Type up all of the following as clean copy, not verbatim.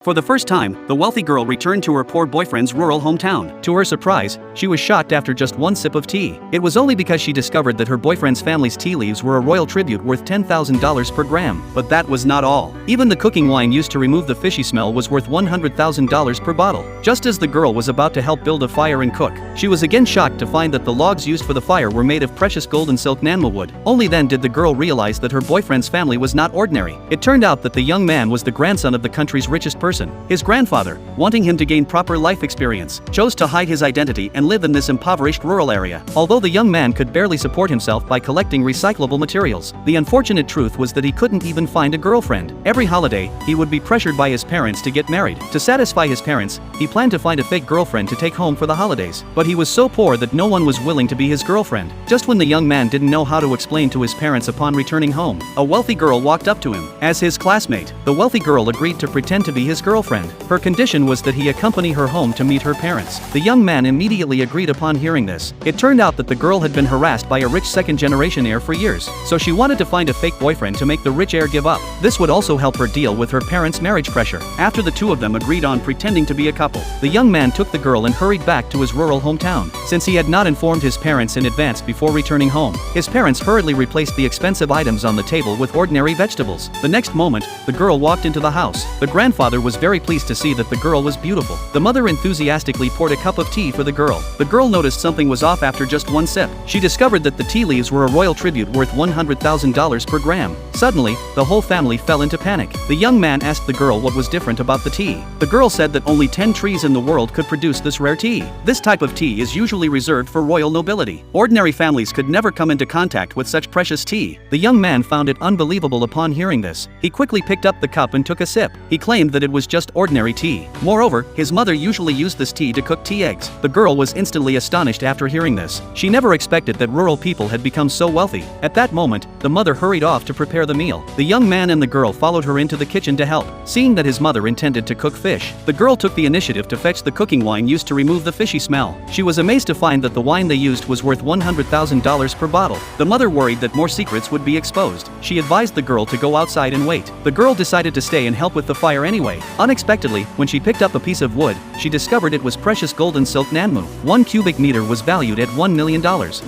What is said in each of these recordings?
For the first time, the wealthy girl returned to her poor boyfriend's rural hometown. To her surprise, she was shocked after just one sip of tea. It was only because she discovered that her boyfriend's family's tea leaves were a royal tribute worth $10,000 per gram. But that was not all. Even the cooking wine used to remove the fishy smell was worth $100,000 per bottle. Just as the girl was about to help build a fire and cook, she was again shocked to find that the logs used for the fire were made of precious gold and silk nanma wood. Only then did the girl realize that her boyfriend's family was not ordinary. It turned out that the young man was the grandson of the country's richest person. His grandfather, wanting him to gain proper life experience, chose to hide his identity and live in this impoverished rural area. Although the young man could barely support himself by collecting recyclable materials, the unfortunate truth was that he couldn't even find a girlfriend. Every holiday, he would be pressured by his parents to get married. To satisfy his parents, he planned to find a fake girlfriend to take home for the holidays. But he was so poor that no one was willing to be his girlfriend. Just when the young man didn't know how to explain to his parents upon returning home, a wealthy girl walked up to him. As his classmate, the wealthy girl agreed to pretend to be his girlfriend. Her condition was that he accompany her home to meet her parents. The young man immediately agreed upon hearing this. It turned out that the girl had been harassed by a rich second-generation heir for years, so she wanted to find a fake boyfriend to make the rich heir give up. This would also help her deal with her parents' marriage pressure. After the two of them agreed on pretending to be a couple, the young man took the girl and hurried back to his rural hometown. Since he had not informed his parents in advance before returning home, his parents hurriedly replaced the expensive items on the table with ordinary vegetables. The next moment, the girl walked into the house. The grandfather was very pleased to see that the girl was beautiful. The mother enthusiastically poured a cup of tea for the girl. The girl noticed something was off after just one sip. She discovered that the tea leaves were a royal tribute worth $100,000 per gram. Suddenly, the whole family fell into panic. The young man asked the girl what was different about the tea. The girl said that only 10 trees in the world could produce this rare tea. This type of tea is usually reserved for royal nobility. Ordinary families could never come into contact with such precious tea. The young man found it unbelievable upon hearing this. He quickly picked up the cup and took a sip. He claimed that it was just ordinary tea. Moreover, his mother usually used this tea to cook tea eggs. The girl was instantly astonished after hearing this. She never expected that rural people had become so wealthy. At that moment, the mother hurried off to prepare the meal. The young man and the girl followed her into the kitchen to help. Seeing that his mother intended to cook fish, the girl took the initiative to fetch the cooking wine used to remove the fishy smell. She was amazed to find that the wine they used was worth $100,000 per bottle. The mother worried that more secrets would be exposed. She advised the girl to go outside and wait. The girl decided to stay and help with the fire anyway. Unexpectedly, when she picked up a piece of wood, she discovered it was precious gold and silk nanmu. 1 cubic meter was valued at $1 million.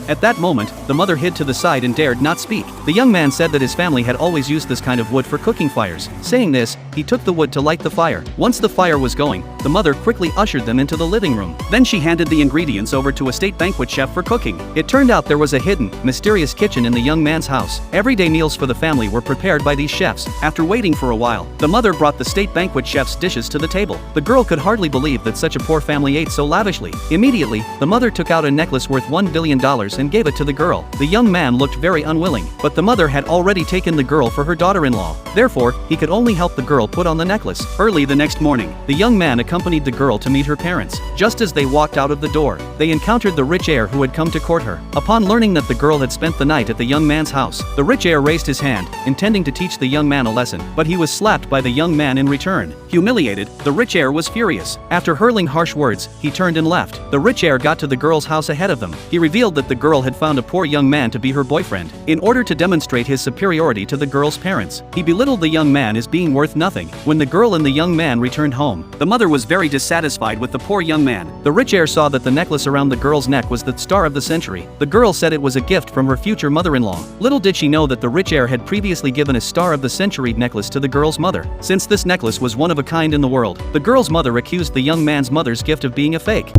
At that moment, the mother hid to the side and dared not speak. The young man said that his family had always used this kind of wood for cooking fires. Saying this, he took the wood to light the fire. Once the fire was going, the mother quickly ushered them into the living room. Then she handed the ingredients over to a state banquet chef for cooking. It turned out there was a hidden, mysterious kitchen in the young man's house. Everyday meals for the family were prepared by these chefs. After waiting for a while, the mother brought the state banquet chef's dishes to the table. The girl could hardly believe that such a poor family ate so lavishly. Immediately, the mother took out a necklace worth $1 billion and gave it to the girl. The young man looked very unwilling, but the mother had already taken the girl for her daughter-in-law. Therefore, he could only help the girl put on the necklace. Early the next morning, the young man accompanied the girl to meet her parents. Just as they walked out of the door, they encountered the rich heir who had come to court her. Upon learning that the girl had spent the night at the young man's house, the rich heir raised his hand, intending to teach the young man a lesson, but he was slapped by the young man in return. Humiliated, the rich heir was furious. After hurling harsh words, he turned and left. The rich heir got to the girl's house ahead of them. He revealed that the girl had found a poor young man to be her boyfriend. In order to demonstrate his superiority to the girl's parents, he belittled the young man as being worth nothing. When the girl and the young man returned home, the mother was very dissatisfied with the poor young man. The rich heir saw that the necklace around the girl's neck was the star of the century. The girl said it was a gift from her future mother-in-law. Little did she know that the rich heir had previously given a star of the century necklace to the girl's mother. Since this necklace was one of a kind in the world, the girl's mother accused the young man's mother's gift of being a fake.